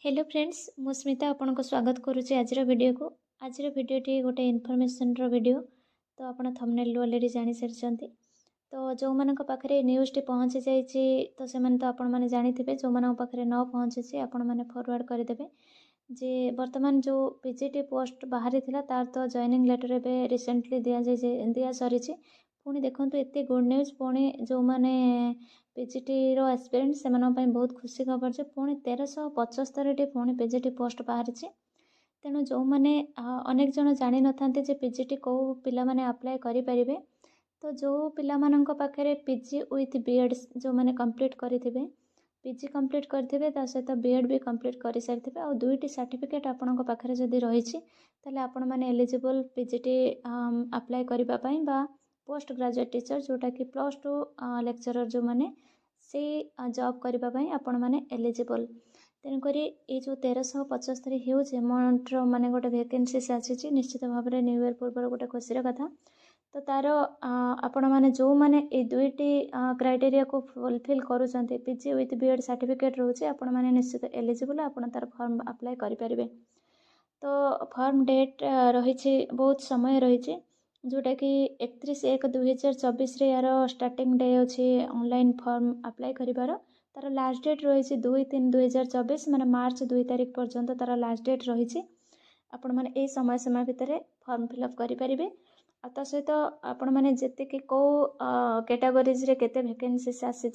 Hello friends मु स्मिता आपन को स्वागत करुच्ची आज वीडियो को। आज वीडियोटी गोटे इनफॉरमेशन वीडियो तो आपन थंबनेल ऑलरेडी जानि सारी। तो जो मानक पाखरे न्यूज़ टी पहुँची जाइए तो से तो आपण मैंने जानी जो मानक पाखरे न पहुँची आपण मैंने फॉरवर्ड करदेवे जे वर्तमान जो पीजीटी पोस्ट बाहरी थिला तार तो जॉइनिंग लेटर एबे रिसेंटली दिया सरी पुणी देखो एत गुड न्यूज पुणी जो मैंने पीजीटी एस्पिरेंट से बहुत खुशी खबर से पुणी 1375 पुणी पीजीटी पोस्ट बाहरी तेणु जो मैंने अनेक जन जानी न था पीजीटी कौ पिला माने अप्लाई करें तो जो पिला मानक पाखे पीजी विथ बीएड जो मैंने कंप्लीट करेंगे पीजी कंप्लीट करेंगे सहित बीएड भी कंप्लीट कर सारी आ दुईटी सर्टिफिकेट आपण पाखे जदि रही आपण मैंने एलिजिबल पीजीटी अप्लाई करने पोस्ट ग्रेजुएट टीचर जोटा कि +2 लेक्चरर जो मैंने से जॉब करने आपण मैंने एलिजिबल तेणुक ये जो 1375 ह्यूज एमाउंटर माने गोटे वैकेंसीज आसी निश्चित भाव में न्यू ईयर पूर्व गोटे खुशी कथा तो तार आपण मैंने जो मैंने ये दुईटी क्राइटेरिया को फुलफिल करुँचे पीजी विथ बीएड सर्टिफिकेट रोचे आपण मैंने निश्चित एलिजिबल आपण तार फॉर्म अप्लाई करें। तो फॉर्म डेट रही बहुत समय रही जोटा कि 31/1/2024 यार स्टार्टिंग डे अच्छे ऑनलाइन फॉर्म अप्लाई करिवार तार लास्ट डेट रही 2/3/2024 माने मार्च 2 तारिख पर्यंत तार लास्ट डेट रही आपण मैंने यही समय सीमा भितर फॉर्म फिलअप करेंगे। ता सहित आपण मैंने जी कौ कैटेगोरीज रे केते वैकेंसीज आसी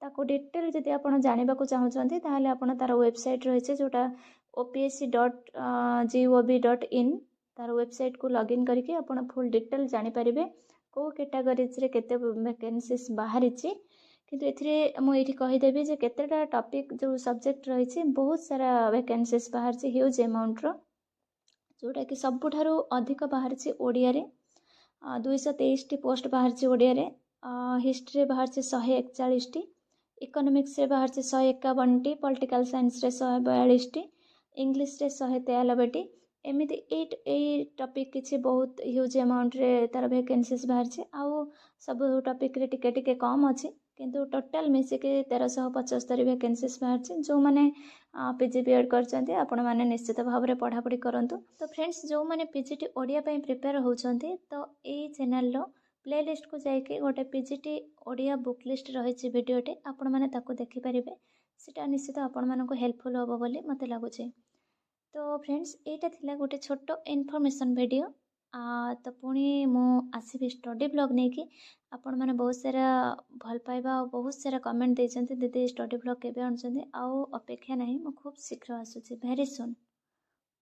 ताको डिटेल जदि आप जानवा चाहते ताहले आपण तार वेबसाइट रही जोटा opsc.gov.in तार वेबसाइट को लॉगिन करके आपण फुल डिटेल जानीपारे कौ कैटेगोरीज रे केते वैकेंसीज बाहरी किंतु एथिरे मुझे कहीदेवी जे केतेटा टॉपिक जो सब्जेक्ट रही बहुत सारा वैकेंसीज बाहरी ह्यूज एमाउंटर जोटा कि सबुठारु अधिक बाहरी ओडिया रे 223 पोस्ट बाहरी ओडिया हिस्ट्री बाहरी 141 इकोनॉमिक्स रे बाहरी 151 पॉलिटिकल साइंस रे 142 इंग्लिश रे 193 एमती 8 टॉपिक किसी बहुत ह्यूज अमाउंट रे तार वैकेंसीज बाहरी आउ सब टॉपिक रे टिके टिके कम अच्छी किंतु टोटाल मिसिक 1375 वैकेंसीज बाहरी जो मैंने पीजी बीएड करते आपण मैंने निश्चित भाव में पढ़ापढ़ी करूँ। तो फ्रेंड्स जो मैंने पीजीटी ओडिया प्रिपेयर होती तो ये चैनल प्लेलिस्ट को जाकि गोटे पीजीटी ओडिया बुक लिस्ट रही वीडियोटे आपण मैंने देखिपारे सीटा निश्चित आपण मानक हेल्पफुल हम बोली मत लगुच। तो फ्रेंड्स यहाँ थिला गोटे छोट इनफॉरमेशन वीडियो तो पुणी मु आसबि स्टडी ब्लॉग नहीं कि आपण मैंने बहुत सारा भल पाइबा बहुत सारा कमेंट देते दीदी स्टडी ब्लॉग केबे आनुछंती आउ अपेक्षा नहीं मु खूब शीघ्र आसुची वेरी सुन।